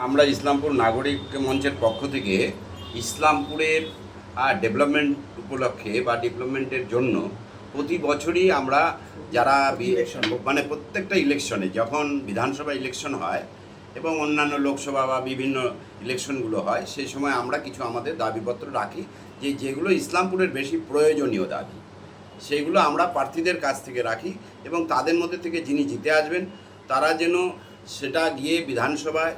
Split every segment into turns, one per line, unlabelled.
আমরা ইসলামপুর নাগরিক মঞ্চের পক্ষ থেকে ইসলামপুরের ডেভেলপমেন্ট উপলক্ষে বা ডেভেলপমেন্টের জন্য প্রতি বছরই আমরা যারা মানে প্রত্যেকটা ইলেকশনে যখন বিধানসভা ইলেকশন হয় এবং অন্যান্য লোকসভা বা বিভিন্ন ইলেকশনগুলো হয় সেই সময় আমরা কিছু আমাদের দাবিপত্র রাখি যেগুলো ইসলামপুরের বেশি প্রয়োজনীয় দাবি সেইগুলো আমরা প্রার্থীদের কাছ থেকে রাখি এবং তাদের মধ্যে থেকে যিনি জিতে আসবেন তারা যেন সেটা গিয়ে বিধানসভায়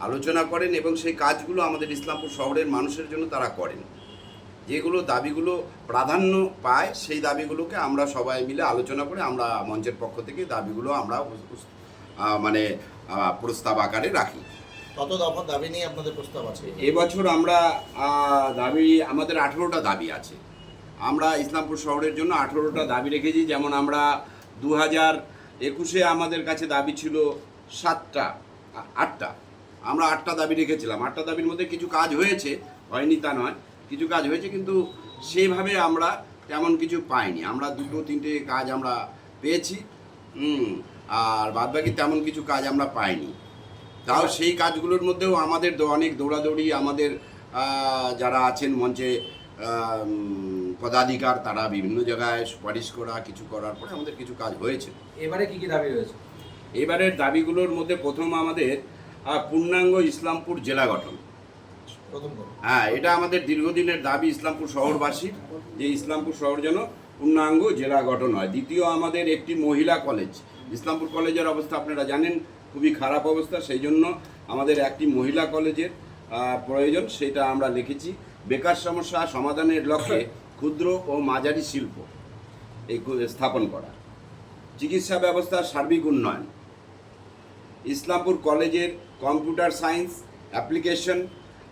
আলোচনা করেন এবং সেই কাজগুলো আমাদের ইসলামপুর শহরের মানুষের জন্য তারা করেন। যেগুলো দাবিগুলো প্রাধান্য পায় সেই দাবিগুলোকে আমরা সবাই মিলে আলোচনা করে আমরা মঞ্চের পক্ষ থেকে দাবিগুলো আমরা মানে প্রস্তাব আকারে রাখি।
কত দফা দাবি নিয়ে আপনাদের প্রস্তাব আছে?
এবছর আমরা দাবি আমাদের 18টা দাবি আছে। আমরা ইসলামপুর শহরের জন্য 18টা দাবি রেখেছি। যেমন আমরা 2021-এ আমাদের কাছে দাবি ছিল 8টা, আমরা 8টা দাবি রেখেছিলাম। 8টা দাবির মধ্যে কিছু কাজ হয়েছে, হয়নি তা নয়, কিছু কাজ হয়েছে, কিন্তু সেইভাবে আমরা তেমন কিছু পাইনি। আমরা 2-3টে কাজ আমরা পেয়েছি, আর বাদবাকি তেমন কিছু কাজ আমরা পাইনি। তাও সেই কাজগুলোর মধ্যেও আমাদের অনেক দৌড়াদৌড়ি, আমাদের যারা আছেন মঞ্চে পদাধিকার তারা বিভিন্ন জায়গায় সুপারিশ করা কিছু করার পরে আমাদের কিছু কাজ হয়েছে।
এবারে কি কি দাবি রয়েছে?
এবারের দাবিগুলোর মধ্যে প্রথম আমাদের পূর্ণাঙ্গ ইসলামপুর জেলা গঠন। হ্যাঁ, এটা আমাদের দীর্ঘদিনের দাবি ইসলামপুর শহরবাসীর, যে ইসলামপুর শহর যেন পূর্ণাঙ্গ জেলা গঠন হয়। দ্বিতীয়, আমাদের একটি মহিলা কলেজ, ইসলামপুর কলেজের অবস্থা আপনারা জানেন খুবই খারাপ অবস্থা, সেই জন্য আমাদের একটি মহিলা কলেজের প্রয়োজন, সেটা আমরা লিখেছি। বেকার সমস্যা সমাধানের লক্ষ্যে ক্ষুদ্র ও মাঝারি শিল্প এই স্থাপন করা। চিকিৎসা ব্যবস্থার সার্বিক উন্নয়ন। ইসলামপুর কলেজের কম্পিউটার সায়েন্স, অ্যাপ্লিকেশন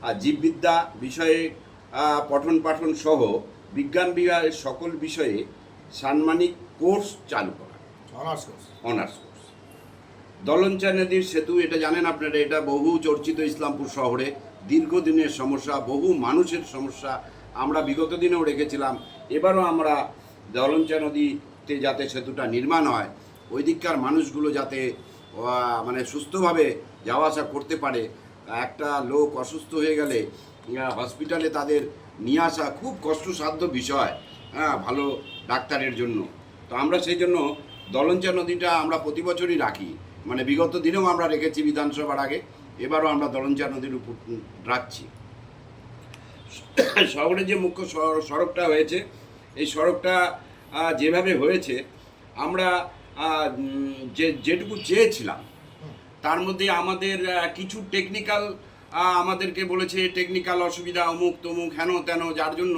আর জীববিদ্যা বিষয়ে পঠন পাঠন সহ বিজ্ঞান বিভাগের সকল বিষয়ে সাম্মানিক কোর্স চালু করা, অনার্স কোর্স। দলঞ্চা নদীর সেতু, এটা জানেন আপনারা, এটা বহু চর্চিত ইসলামপুর শহরে দীর্ঘদিনের সমস্যা, বহু মানুষের সমস্যা। আমরা বিগত দিনেও রেখেছিলাম, এবারও আমরা দলঞ্চা নদীতে যাতে সেতুটা নির্মাণ হয়, ওই দিককার মানুষগুলো যাতে মানে সুস্থভাবে যাওয়া আসা করতে পারে। একটা লোক অসুস্থ হয়ে গেলে হসপিটালে তাদের নিয়ে আসা খুব কষ্টসাধ্য বিষয়, ভালো ডাক্তারের জন্য। তো আমরা সেই জন্য দলঞ্চা নদীটা আমরা প্রতি বছরই রাখি, মানে বিগত দিনেও আমরা রেখেছি বিধানসভার আগে, এবারও আমরা দলঞ্চা নদীর উপর রাখছি। শহরে যে মুখ্য সড়কটা হয়েছে, এই সড়কটা যেভাবে হয়েছে আমরা যেটুকু চেয়েছিলাম তার মধ্যে আমাদের কিছু টেকনিক্যাল, আমাদেরকে বলেছে টেকনিক্যাল অসুবিধা, অমুক তমুক হেন তেন, যার জন্য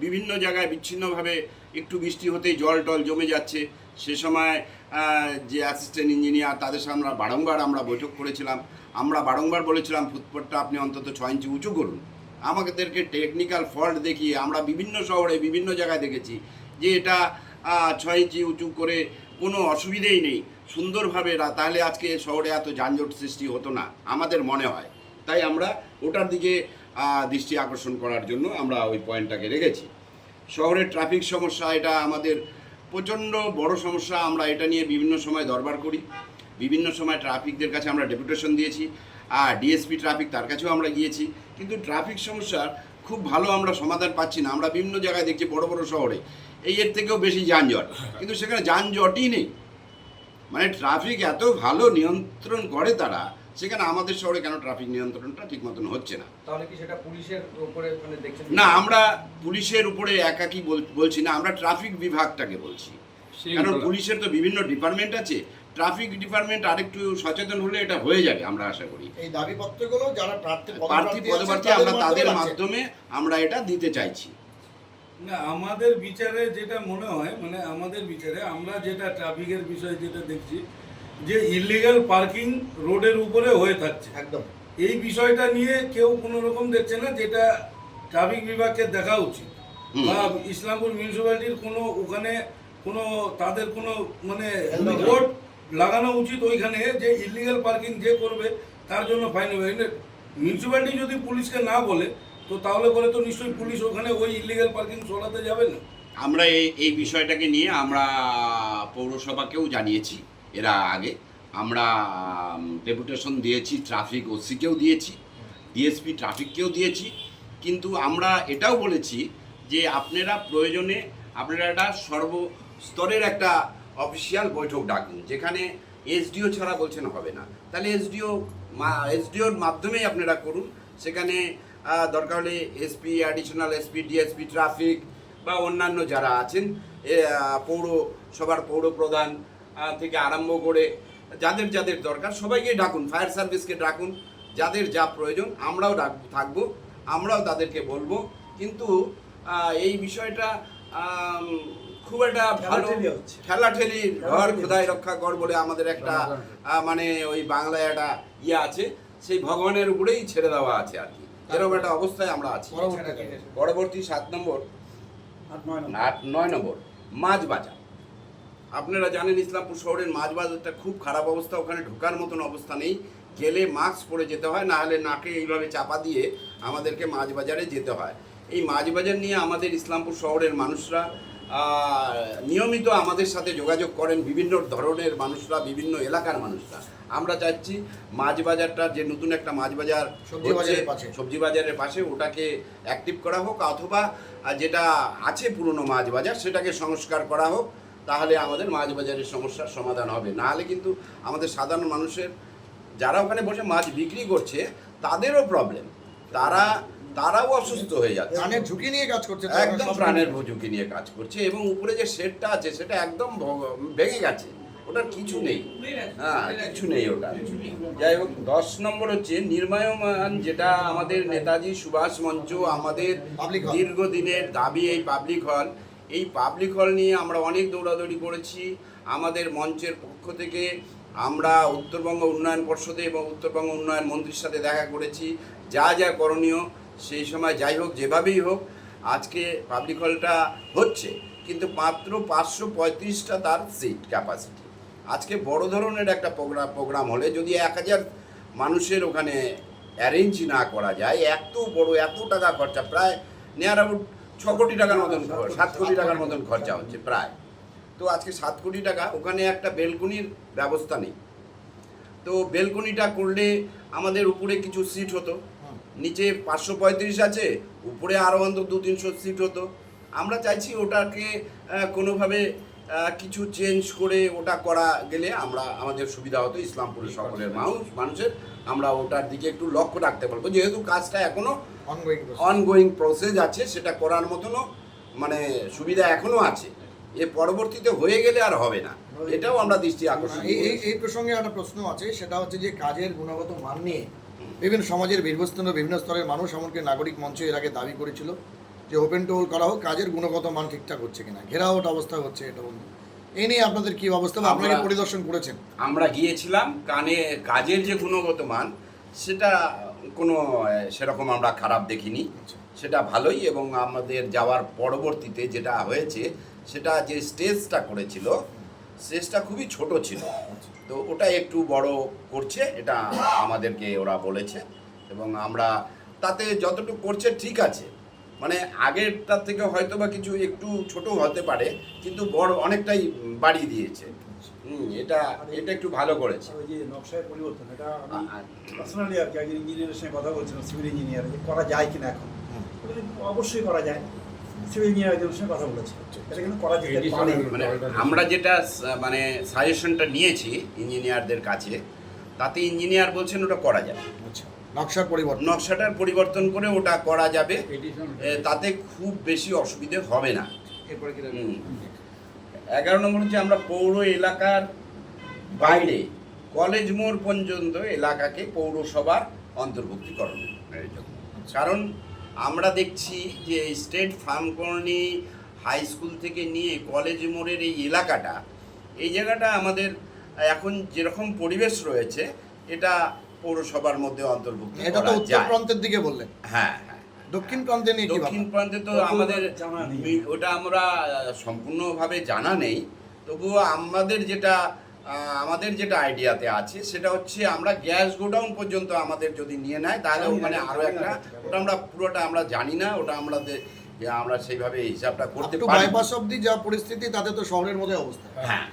বিভিন্ন জায়গায় বিচ্ছিন্নভাবে একটু বৃষ্টি হতেই জল টল জমে যাচ্ছে। সে সময় যে অ্যাসিস্ট্যান্ট ইঞ্জিনিয়ার তাদের সাথে আমরা বৈঠক করেছিলাম। আমরা বারংবার বলেছিলাম ফুটপাথটা আপনি অন্তত 6 ইঞ্চি উঁচু করুন। আমাদেরকে টেকনিক্যাল ফল্ট দেখিয়ে আমরা বিভিন্ন শহরে বিভিন্ন জায়গায় দেখেছি যে এটা 6 ইঞ্চি উঁচু করে কোনো অসুবিধেই নেই, সুন্দরভাবে তাহলে আজকে শহরে এত যানজট সৃষ্টি হতো না আমাদের মনে হয়। তাই আমরা ওটার দিকে দৃষ্টি আকর্ষণ করার জন্য আমরা ওই পয়েন্টটাকে রেখেছি। শহরের ট্রাফিক সমস্যা, এটা আমাদের প্রচণ্ড বড় সমস্যা। আমরা এটা নিয়ে বিভিন্ন সময় দরবার করি, বিভিন্ন সময় ট্রাফিকদের কাছে আমরা ডেপুটেশন দিয়েছি, ডিএসপি ট্রাফিক তার কাছেও আমরা গিয়েছি, কিন্তু ট্রাফিক সমস্যার খুব ভালো আমরা সমাধান পাচ্ছি না। আমরা বিভিন্ন জায়গায় দেখছি বড় বড় শহরে এর থেকেও বেশি যানজট, কিন্তু সেখানে যানজটই নেই। মানে ট্রাফিক এত ভালো নিয়ন্ত্রণ করে তারা, সেখানে আমাদের শহরে কেন ট্রাফিক নিয়ন্ত্রণটা ঠিক মতন হচ্ছে না?
তাহলে কি সেটা পুলিশের উপরে মানে দেখছেন? না,
আমরা পুলিশের উপরে একাকি বলছি না, আমরা ট্রাফিক বিভাগটাকে বলছি। কারণ পুলিশের তো বিভিন্ন ডিপার্টমেন্ট আছে, ট্রাফিক ডিপার্টমেন্ট আরেকটু সচেতন হলে এটা হয়ে যাবে আমরা আশা করি।
এই দাবিপত্রগুলো যারা প্রার্থী
পদপ্রার্থী আমরা তাদের মাধ্যমে আমরা এটা দিতে চাইছি।
না, আমাদের বিচারে যেটা মনে হয়, মানে আমাদের বিচারে আমরা যেটা ট্রাফিকের বিষয়ে যেটা দেখছি যে ইলিগাল পার্কিং রোডের উপরে হয়ে থাকছে একদম, এই বিষয়টা নিয়ে কেউ কোনো রকম দেখছে না, যেটা ট্রাফিক বিভাগকে দেখা উচিত বা ইসলামপুর মিউনিসিপ্যালিটির কোনো ওখানে কোনো তাদের কোনো মানে বোর্ড লাগানো উচিত ওইখানে, যে ইলিগাল পার্কিং যে করবে তার জন্য ফাইন হবে। মিউনিসিপ্যালিটি যদি পুলিশকে না বলে তো তাহলে করে তো নিশ্চয়ই পুলিশ ওখানে ওই ইলিগাল পার্কিং সরাতে যাবে না।
আমরা এই বিষয়টাকে নিয়ে আমরা পৌরসভাকেও জানিয়েছি এরা আগে, আমরা ডেপুটেশন দিয়েছি, ট্রাফিক ওসিকেও দিয়েছি, ডিএসপি ট্রাফিককেও দিয়েছি, কিন্তু আমরা এটাও বলেছি যে আপনারা প্রয়োজনে আপনারা একটা সর্বস্তরের একটা অফিসিয়াল বৈঠক ডাকুন, যেখানে এসডিও ছাড়া বলছেন হবে না, তাহলে এসডিওর মাধ্যমেই আপনারা করুন। সেখানে দরকার হলে SP, additional SP, DSP traffic বা অন্যান্য যারা আছেন, পৌরসভার পৌরপ্রধান থেকে আরম্ভ করে যাদের যাদের দরকার সবাইকে ডাকুন, ফায়ার সার্ভিসকে ডাকুন, যাদের যা প্রয়োজন আমরাও থাকবো, আমরাও তাদেরকে বলবো। কিন্তু এই বিষয়টা খুব একটা ভালো ঠেলাঠেলি, ঘর খোদাই রক্ষা কর বলে আমাদের একটা মানে ওই বাংলায় একটা ইয়ে আছে, সেই ভগবানের উপরেই ছেড়ে দেওয়া আছে আর কি, এরকম একটা অবস্থায় আমরা আছি। পরবর্তী 7 নম্বর 8-9 নম্বর মাছ বাজার। আপনারা জানেন ইসলামপুর শহরের মাছ বাজারটা খুব খারাপ অবস্থা, ওখানে ঢোকার মতন অবস্থা নেই, গেলে মাস্ক পরে যেতে হয়, না হলে নাকে এইভাবে চাপা দিয়ে আমাদেরকে মাছ বাজারে যেতে হয়। এই মাছ বাজার নিয়ে আমাদের ইসলামপুর শহরের মানুষরা নিয়মিত আমাদের সাথে যোগাযোগ করেন, বিভিন্ন ধরনের মানুষরা, বিভিন্ন এলাকার মানুষরা। আমরা চাচ্ছি মাছ বাজারটা, যে নতুন একটা মাছ বাজার সবজি বাজারের পাশে, ওটাকে অ্যাক্টিভ করা হোক, অথবা যেটা আছে পুরনো মাছ বাজার সেটাকে সংস্কার করা হোক, তাহলে আমাদের মাছ বাজারের সমস্যার সমাধান হবে। না হলে কিন্তু আমাদের সাধারণ মানুষের, যারা ওখানে বসে মাছ বিক্রি করছে, তাদেরও প্রবলেম, তারাও অসুস্থ হয়ে যাচ্ছে,
প্রাণের ঝুঁকি নিয়ে কাজ করছে,
একদম প্রাণের ঝুঁকি নিয়ে কাজ করছে। এবং উপরে যে শেডটা আছে সেটা একদম ভেঙে গেছে, ওটার কিছু নেই, কিছু নেই ওটা। যাই হোক, 10 নম্বর হচ্ছে নির্মায়মান, যেটা আমাদের নেতাজি সুভাষ মঞ্চ, আমাদের দীর্ঘদিনের দাবি এই পাবলিক হল। এই পাবলিক হল নিয়ে আমরা অনেক দৌড়াদৌড়ি করেছি। আমাদের মঞ্চের পক্ষ থেকে আমরা উত্তরবঙ্গ উন্নয়ন পর্ষদে এবং উত্তরবঙ্গ উন্নয়ন মন্ত্রীর সাথে দেখা করেছি, যা যা করণীয় সেই সময়, যাই হোক যেভাবেই হোক, আজকে পাবলিক হলটা হচ্ছে, কিন্তু মাত্র 535টা তার সিট ক্যাপাসিটি। আজকে বড় ধরনের একটা প্রোগ্রাম হলে যদি 1000 মানুষের ওখানে অ্যারেঞ্জ না করা যায়, এত টাকা খরচা, প্রায় নিয়ার অ্যাবাউট 6 কোটি টাকার মতন, 7 কোটি টাকার মতন খরচা হচ্ছে প্রায়। তো আজকে 7 কোটি টাকা, ওখানে একটা বেলকনির ব্যবস্থা নেই। তো বেলকনিটা করলে আমাদের উপরে কিছু সিট হতো, নিচে 535 আছে, উপরে আরও অন্তত 200-300 সিট হতো। আমরা চাইছি ওটাকে কোনোভাবে কিছু চেঞ্জ করে ওটা করা গেলে আমাদের সুবিধা হতো, ইসলামপুরের সকলের মানুষের। আমরা ওটার দিকে একটু লক্ষ্য রাখতে পারবো, যেহেতু কাজটা এখনও অনগোয়িং প্রসেস আছে, সেটা করার মতনও মানে সুবিধা এখনও আছে। পরবর্তীতে হয়ে গেলে আর হবে না, এটাও আমরা দৃষ্টি আকর্ষণ।
এই প্রসঙ্গে একটা প্রশ্ন আছে, সেটা হচ্ছে যে কাজের গুণগত মান নিয়ে বিভিন্ন সমাজের বিভিন্ন স্তরের মানুষ, এমনকি নাগরিক মঞ্চ এর আগে দাবি করেছিল যে ওপেন টোল করা হোক, কাজের গুণগত মান ঠিকঠাক হচ্ছে কিনা, ঘেরাওট অবস্থা হচ্ছে, এটা বন্ধু। এই নিয়ে আপনাদের কি অবস্থা, আপনারা পরিদর্শন করেছেন?
আমরা গিয়েছিলাম, কাজের যে গুণগত মান সেটা কোনো সেরকম আমরা খারাপ দেখিনি, সেটা ভালোই। এবং আমাদের যাওয়ার পরবর্তীতে যেটা হয়েছে, সেটা যে স্টেজটা করেছিল, স্টেজটা খুবই ছোট ছিল, তো ওটা একটু বড় করছে, এটা আমাদেরকে ওরা বলেছে। এবং আমরা তাতে যতটুকু করছে ঠিক আছে, মানে আগেরটার থেকে হয়তো বা কিছু একটু ছোট হতে পারে, কিন্তু বড় অনেকটাই বাড়িয়ে দিয়েছে। এটা একটু ভালো করেছে।
ওই যে নকশার পরিবর্তন, এটা আমি পার্সোনালি আর কি একজন ইঞ্জিনিয়ারের সঙ্গে কথা বলছিলাম, সিভিল ইঞ্জিনিয়ার, যে করা যায় কিনা এখন। অবশ্যই করা যায়, সিভিল ইঞ্জিনিয়ারদের সঙ্গে কথা বলেছি, এটা কিন্তু করা যেতে পারে।
মানে আমরা যেটা মানে সাজেশনটা নিয়েছি ইঞ্জিনিয়ারদের কাছে, তাতে ইঞ্জিনিয়ার বলছেন ওটা করা যাবে। নকশাটার পরিবর্তন করে ওটা করা যাবে, তাতে খুব বেশি অসুবিধে হবে না। 11 নম্বর হচ্ছে আমরা পৌর এলাকার বাইরে কলেজ মোড় পর্যন্ত এলাকাকে পৌরসভার অন্তর্ভুক্তিকরণ। কারণ আমরা দেখছি যে state farm colony, high school থেকে নিয়ে কলেজ মোড়ের এই জায়গাটা আমাদের এখন যেরকম পরিবেশ রয়েছে, এটা পৌরসভার মধ্যে অন্তর্ভুক্ত করা যায়।
এটা তো উত্তর প্রান্তের দিকে বললেন।
হ্যাঁ,
দক্ষিণ প্রান্তে নেই?
দক্ষিণ প্রান্তে তো আমাদের ওটা আমরা সম্পূর্ণভাবে জানা নেই, তবুও আমাদের যেটা আইডিয়াতে আছে সেটা হচ্ছে আমরা গ্যাস গোডাউন পর্যন্ত আমাদের যদি নিয়ে নেয়, তাহলে ওখানে আরও একটা, ওটা আমরা পুরোটা আমরা জানি না, ওটা আমরা সেইভাবে হিসাবটা করতে পারি।
বাইপাস অবধি যা পরিস্থিতি, তাতে তো শহরের মধ্যে অবস্থা।
হ্যাঁ,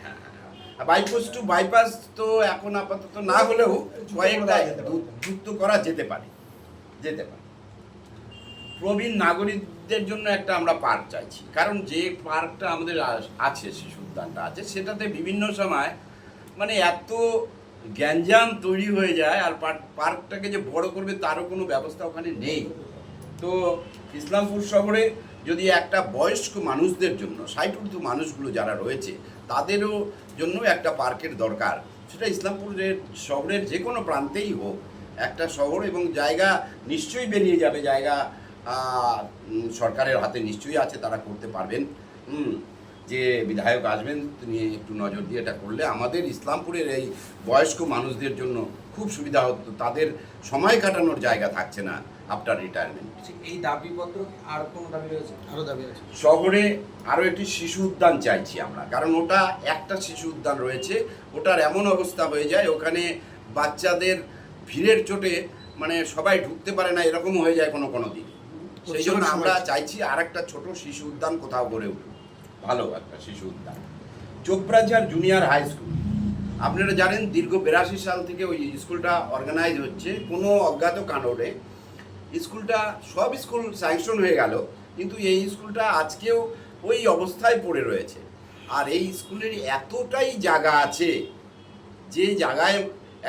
বাইপাস টু বাইপাস তো এখন আপাতত না হলেও কয়েকটা যুক্ত করা যেতে পারে। প্রবীণ নাগরিকদের জন্য একটা আমরা পার্ক চাইছি, কারণ যে পার্কটা আমাদের আছে, শিশু উদ্যানটা আছে, সেটাতে বিভিন্ন সময় মানে এত গ্যাঞ্জাম তৈরি হয়ে যায়, আর পার্কটাকে যে বড় করবে তারও কোনো ব্যবস্থা ওখানে নেই। তো ইসলামপুর শহরে যদি একটা বয়স্ক মানুষদের জন্য, 60 ঊর্ধ্ব মানুষগুলো যারা রয়েছে তাদেরও জন্য একটা পার্কের দরকার, সেটা ইসলামপুরের শহরের যে কোনো প্রান্তেই হোক একটা শহর, এবং জায়গা নিশ্চয়ই বেরিয়ে যাবে, জায়গা সরকারের হাতে নিশ্চয়ই আছে, তারা করতে পারবেন। যে বিধায়ক আসবেন তিনি একটু নজর দিয়ে এটা করলে আমাদের ইসলামপুরের এই বয়স্ক মানুষদের জন্য খুব সুবিধা হতো, তাদের সময় কাটানোর জায়গা থাকছে না আফটার রিটায়ারমেন্ট।
এই দাবিপত্র আর কোনো দাবি রয়েছে?
আরও দাবি আছে।
শহরে আরও একটি শিশু উদ্যান চাইছি আমরা, কারণ ওটা একটা শিশু উদ্যান রয়েছে, ওটার এমন অবস্থা হয়ে যায় ওখানে বাচ্চাদের ভিড়ের চোটে মানে সবাই ঢুকতে পারে না, এরকম হয়ে যায় কোনো দিন। সেই জন্য আমরা চাইছি আর একটা ছোট শিশু উদ্যান কোথাও গড়ে উঠুক, ভালো একটা শিশু উদ্যান। চোপড়াঝাড় জুনিয়র হাই স্কুল, আপনারা জানেন দীর্ঘ 82 সাল থেকে ওই স্কুলটা অর্গানাইজ হচ্ছে, কোনো অজ্ঞাত কারণে স্কুলটা, সব স্কুল স্যাংশন হয়ে গেল, কিন্তু এই স্কুলটা আজকেও ওই অবস্থায় পড়ে রয়েছে। আর এই স্কুলের এতটাই জায়গা আছে যে জায়গায়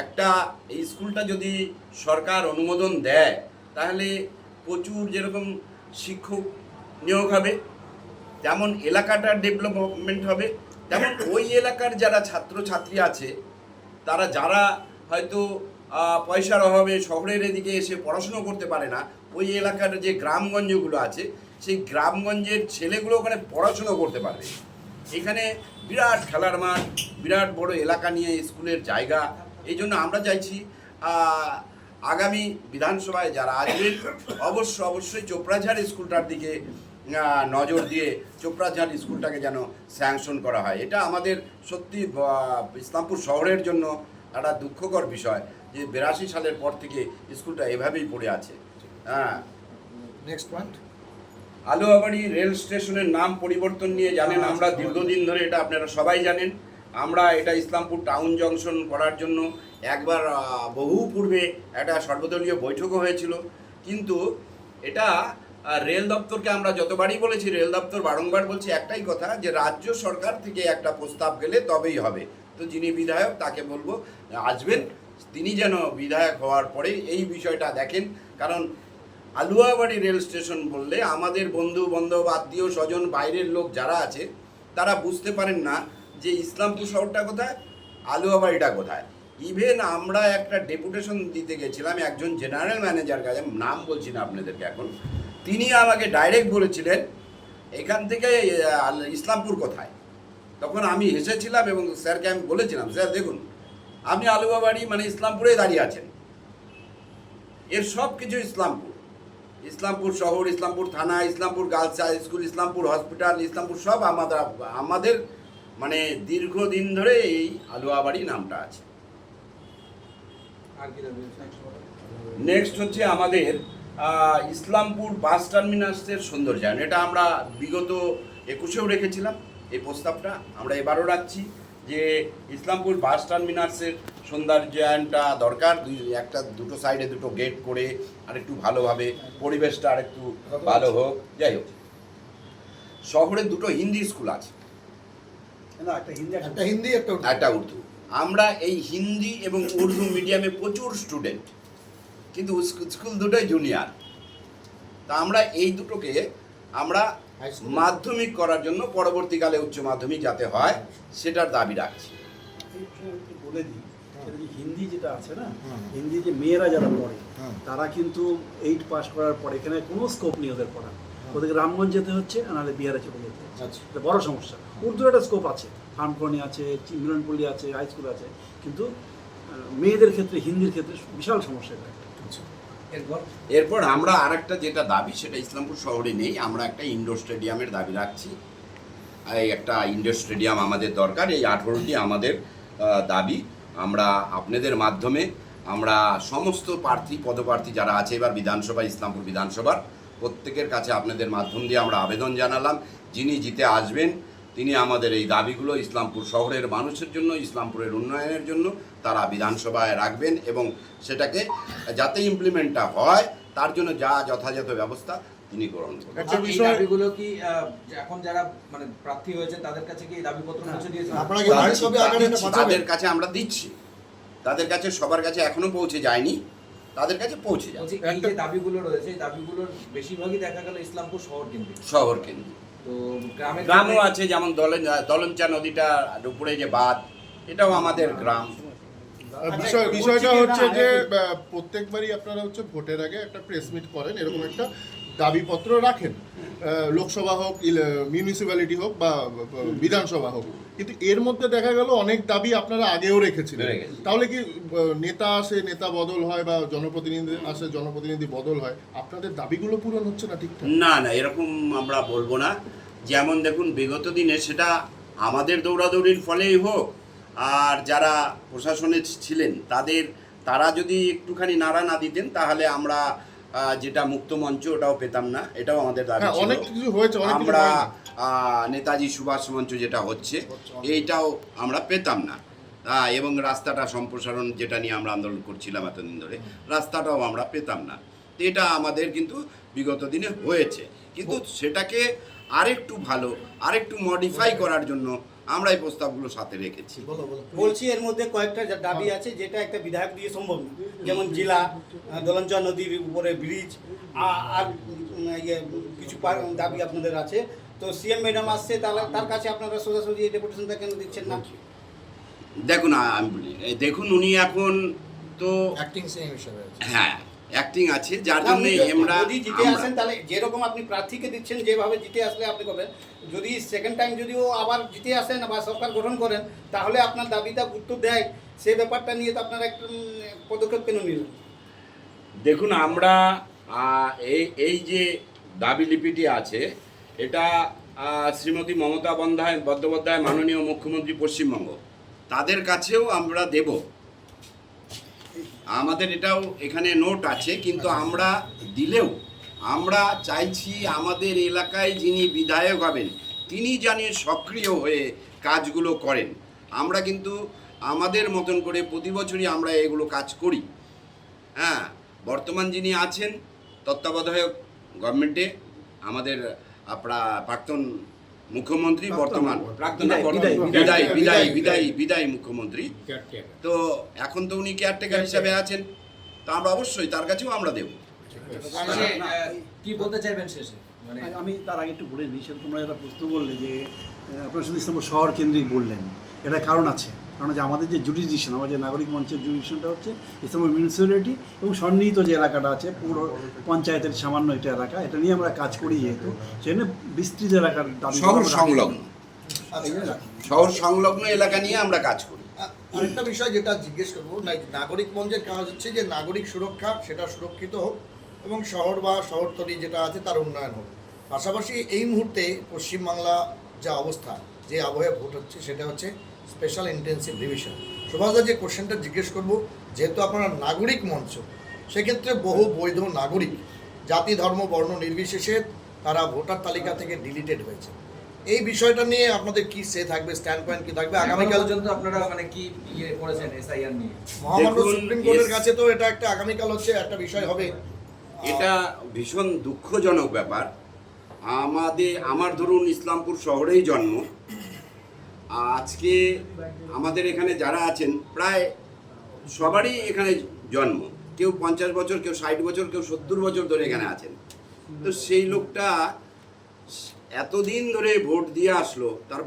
একটা এই স্কুলটা যদি সরকার অনুমোদন দেয় তাহলে প্রচুর যেরকম শিক্ষক নিয়োগ হবে, তেমন এলাকাটার ডেভেলপমেন্ট হবে, তেমন ওই এলাকার যারা ছাত্রছাত্রী আছে তারা যারা হয়তো পয়সার অভাবে শহরের এদিকে এসে পড়াশুনো করতে পারে না, ওই এলাকার যে গ্রামগঞ্জগুলো আছে সেই গ্রামগঞ্জের ছেলেগুলো ওখানে পড়াশুনো করতে পারবে। এখানে বিরাট খেলার মাঠ, বিরাট বড় এলাকা নিয়ে স্কুলের জায়গা। এই জন্য আমরা চাইছি আগামী বিধানসভায় যারা আসবেন অবশ্যই চোপড়াঝাড় স্কুলটার দিকে নজর দিয়ে চোপড়াঝাড় স্কুলটাকে যেন স্যাংশন করা হয়। এটা আমাদের সত্যি ইসলামপুর শহরের জন্য একটা দুঃখকর বিষয় যে 82 সালের পর থেকে স্কুলটা এভাবেই পড়ে আছে। হ্যাঁ,
নেক্সট পয়েন্ট,
আলুয়াবাড়ি রেল স্টেশনের নাম পরিবর্তন নিয়ে জানেন আমরা দীর্ঘদিন ধরে, এটা আপনারা সবাই জানেন, আমরা এটা ইসলামপুর টাউন জংশন করার জন্য একবার বহু পূর্বে একটা সর্বদলীয় বৈঠকও হয়েছিল, কিন্তু এটা রেল দপ্তরকে আমরা যতবারই বলেছি, রেল দপ্তর বারংবার বলছে একটাই কথা যে রাজ্য সরকার থেকে একটা প্রস্তাব গেলে তবেই হবে। তো যিনি বিধায়ক তাকে বলবো আসবেন, তিনি যেন বিধায়ক হওয়ার পরে এই বিষয়টা দেখেন, কারণ আলুয়াবাড়ি রেল স্টেশন বললে আমাদের বন্ধু বান্ধব আত্মীয় স্বজন বাইরের লোক যারা আছে তারা বুঝতে পারেন না যে ইসলামপুর শহরটা কোথায়, আলুয়াবাড়িটা কোথায়। ইভেন আমরা একটা ডেপুটেশন দিতে গেছিলাম একজন জেনারেল ম্যানেজার কাছে, নাম বলছি না আপনাদেরকে এখন, তিনি আমাকে ডাইরেক্ট বলেছিলেন এখান থেকে ইসলামপুর কোথায়। তখন আমি হেসেছিলাম এবং স্যারকে আমি বলেছিলাম, স্যার দেখুন আপনি আলুয়াবাড়ি মানে ইসলামপুরে দাঁড়িয়ে আছেন, এর সব কিছু ইসলামপুর, ইসলামপুর শহর, ইসলামপুর থানা, Islampur girls high school, Islampur hospital, Islampur সব আমাদের মানে দীর্ঘদিন ধরে এই আলুয়াবাড়ি নামটা আছে।
আর কি দাবি রয়েছে?
নেক্সট হচ্ছে আমাদের ইসলামপুর বাস টার্মিনাসের সৌন্দর্যায়ন। এটা আমরা বিগত 21-এও রেখেছিলাম এই প্রস্তাবটা, আমরা এবারও রাখছি যে ইসলামপুর বাস টার্মিনাসের সৌন্দর্যায়নটা দরকার, দুটো সাইডে দুটো গেট করে আরেকটু ভালোভাবে পরিবেশটা আরেকটু ভালো হোক। যাই হোক, শহরে দুটো হিন্দি স্কুল আছে,
না একটা হিন্দি
একটা উর্দু। আমরা এই হিন্দি এবং উর্দু মিডিয়ামে প্রচুর স্টুডেন্ট, কিন্তু স্কুল দুটোই জুনিয়র। তা আমরা এই দুটোকে আমরা মাধ্যমিক করার জন্য পরবর্তীকালে উচ্চ মাধ্যমিক যাতে হয় সেটার দাবি রাখছি।
বলে দিই, সেটা যে হিন্দি যেটা আছে না, হিন্দি যে মেয়েরা যারা পড়ে তারা কিন্তু 8 পাস করার পরে এখানে কোনো স্কোপ নেই ওদের পড়া, ওদেরকে রামগঞ্জ যেতে হচ্ছে, নাহলে বিহারে চলে যেতে হচ্ছে। এটা বড় সমস্যা। উর্দুর একটা স্কোপ আছে, ফার্মকর্নি আছে, মিলনপল্লী আছে, হাই স্কুল আছে, কিন্তু মেয়েদের ক্ষেত্রে হিন্দির ক্ষেত্রে বিশাল সমস্যা।
এরপর আমরা আরেকটা যেটা দাবি সেটা ইসলামপুর শহরে নেই, আমরা একটা ইনডোর স্টেডিয়ামের দাবি রাখছি। এই একটা ইনডোর স্টেডিয়াম আমাদের দরকার, এই 18টি আমাদের দাবি। আমরা আপনাদের মাধ্যমে আমরা সমস্ত পদপ্রার্থী যারা আছে এবার বিধানসভা, ইসলামপুর বিধানসভার প্রত্যেকের কাছে আপনাদের মাধ্যম দিয়ে আমরা আবেদন জানালাম, যিনি জিতে আসবেন তিনি আমাদের এই দাবিগুলো ইসলামপুর শহরের মানুষের জন্য, ইসলামপুরের উন্নয়নের জন্য তারা বিধানসভায় রাখবেন এবং সেটাকে যাতে ইমপ্লিমেন্টটা হয় তার জন্য যা যথাযথ ব্যবস্থা তিনি গ্রহণ করবেন।
আর এই দাবিগুলো কি এখন যারা মানে প্রার্থী হয়েছেন তাদের কাছে কি এই দাবিপত্র পৌঁছে দিয়েছেন?
আপনারা কি বাড়িসভাবে আগামী এটা পাঠাবেন?
তাদের কাছে আমরা দিচ্ছি, তাদের কাছে সবার কাছে এখনো পৌঁছে যায়নি, তাদের কাছে পৌঁছে যাবে।
বলছি, এই যে দাবিগুলো রয়েছে এই দাবিগুলোর বেশিরভাগই দেখা গেল ইসলামপুর শহর কেন্দ্রিক।
শহর কেন্দ্রিক
তো
গ্রামও আছে, যেমন দলনচা নদীটার উপরে যে বাঁধ, এটাও আমাদের গ্রাম।
বিষয়টা হচ্ছে যে প্রত্যেকবারই আপনারা হচ্ছে ভোটের আগে একটা প্রেস মিট করেন, এরকম একটা দাবিপত্র রাখেন, লোকসভা হোক, মিউনিসিপ্যালিটি হোক বা বিধানসভা হোক, কিন্তু এর মধ্যে দেখা গেল অনেক দাবি আপনারা আগেও রেখেছিলেন। তাহলে কি নেতা আসে, নেতা বদল হয়, বা জনপ্রতিনিধি আসে, জনপ্রতিনিধি বদল হয়, আপনাদের দাবিগুলো পূরণ হচ্ছে না ঠিকঠাক?
না না, এরকম আমরা বলবো না। যেমন দেখুন, বিগত দিনে সেটা আমাদের দৌড়াদৌড়ির ফলেই হোক আর যারা প্রশাসনে ছিলেন তারা যদি একটুখানি নাড়া না দিতেন তাহলে আমরা যেটা মুক্ত মঞ্চ ওটাও পেতাম না, এটাও আমাদের দাবি ছিল।
অনেক কিছু হয়েছে,
আমরা নেতাজি সুভাষ মঞ্চ যেটা হচ্ছে এইটাও আমরা পেতাম না, এবং রাস্তাটা সম্প্রসারণ যেটা নিয়ে আমরা আন্দোলন করছিলাম এতদিন ধরে, রাস্তাটাও আমরা পেতাম না। তো এটা আমাদের কিন্তু বিগত দিনে হয়েছে, কিন্তু সেটাকে আরেকটু ভালো, আরেকটু মডিফাই করার জন্য আমরা এই প্রস্তাবগুলো সাথে রেখেছি।
বলছি এর মধ্যে কয়েকটা দাবি আছে যেটা একটা বিধায়ক দিয়ে সম্ভব না, যেমন জেলা, দলনচা নদীর উপরে ব্রিজ, আর কিছু দাবি আপনাদের আছে। তো সিএম ম্যাডাম আসছে, তার কাছে আপনারা সোজাসুজি এই ডেপুটেশনটা কেন দিচ্ছেন না?
দেখুন, আমি বলি, দেখুন উনি এখন তো
অ্যাক্টিং সিএম হিসেবে আছে।
হ্যাঁ, অ্যাক্টিং আছে, যার জন্য আমরা
যদি জিতে আসেন তাহলে যেরকম আপনি প্রার্থীকে দিচ্ছেন, যেভাবে জিতে আসলে আপনি করবেন, যদি সেকেন্ড টাইম যদিও আবার জিতে আসেন বা সরকার গঠন করেন তাহলে আপনার দাবিটা উত্তর দেয়, সেই ব্যাপারটা নিয়ে তো আপনারা একটা পদক্ষেপ কেন নিলেন?
দেখুন, আমরা এই যে দাবি লিপিটি আছে এটা শ্রীমতী মমতা বন্দ্যোপাধ্যায় মাননীয় মুখ্যমন্ত্রী পশ্চিমবঙ্গ, তাদের কাছেও আমরা দেব। আমাদের এটাও এখানে নোট আছে, কিন্তু আমরা দিলেও আমরা চাইছি আমাদের এলাকায় যিনি বিধায়ক হবেন তিনি জানিয়ে সক্রিয় হয়ে কাজগুলো করেন। আমরা কিন্তু আমাদের মতন করে প্রতি বছরই আমরা এগুলো কাজ করি। হ্যাঁ, বর্তমান যিনি আছেন তত্ত্বাবধায়ক গভর্নমেন্টে আমাদের প্রাক্তন মুখ্যমন্ত্রী, বর্তমান বিদায়ী মুখ্যমন্ত্রী, তো এখন তো উনি কেয়ারটেকার হিসাবে আছেন, তো আমরা অবশ্যই তার কাছেও আমরা দেব।
কি বলতে চাইবেন শেষে? মানে
আমি তার আগে একটু বলে দিই, সেটা তোমরা একটা প্রশ্ন করলে যে আপনারা শুধু ইসলামপুর শহর কেন্দ্রিক বললেন, এটা কারণ আছে। কারণ যে আমাদের যে জুডিশন, আমাদের যে নাগরিক মঞ্চের জুডিশনটা হচ্ছে ইসলামপুর মিউনিসিপ্যালিটি এবং সন্নিহিত যে এলাকাটা আছে পুরো পঞ্চায়েতের সামান্য একটা এলাকা, এটা নিয়ে আমরা কাজ করি, যেহেতু সেখানে বিস্তৃত এলাকার দাবি
শহর সংলগ্ন এলাকা নিয়ে আমরা কাজ করি।
আরেকটা বিষয় যেটা জিজ্ঞেস করবো, নাগরিক মঞ্চের কাজ হচ্ছে যে নাগরিক সুরক্ষা, সেটা সুরক্ষিত হোক এবং শহর বা শহরতলি যেটা আছে তার উন্নয়ন হোক। পাশাপাশি এই মুহূর্তে পশ্চিমবাংলা যা অবস্থা, যে আবহে ভোট হচ্ছে সেটা হচ্ছে স্পেশাল ইন্টেন্সিভ রিভিশন। সুভাষদা, যে কোশ্চেনটা জিজ্ঞেস করবো, যেহেতু আপনারা নাগরিক মঞ্চ, সেক্ষেত্রে বহু বৈধ নাগরিক জাতি ধর্ম বর্ণ নির্বিশেষে তারা ভোটার তালিকা থেকে ডিলিটেড হয়েছে। এই বিষয়টা নিয়ে আপনাদের কি সে থাকবে, স্ট্যান্ড পয়েন্ট কি থাকবে আগামীকাল
পর্যন্ত? আপনারা মানে কি করেছেন এসআইআর নিয়ে?
মহামান্য সুপ্রিম কোর্টের কাছে তো এটা একটা আগামীকাল হচ্ছে একটা বিষয় হবে।
এটা ভীষণ দুঃখজনক ব্যাপার। আমার ধরুন ইসলামপুর শহরেই জন্ম, আজকে আমাদের এখানে যারা আছেন প্রায় সবারই এখানে জন্ম, কেউ 50 বছর, কেউ 60 বছর, কেউ 70 বছর ধরে এখানে আছেন। তো সেই লোকটা এতদিন ধরে ভোট দিয়ে আসলো, তার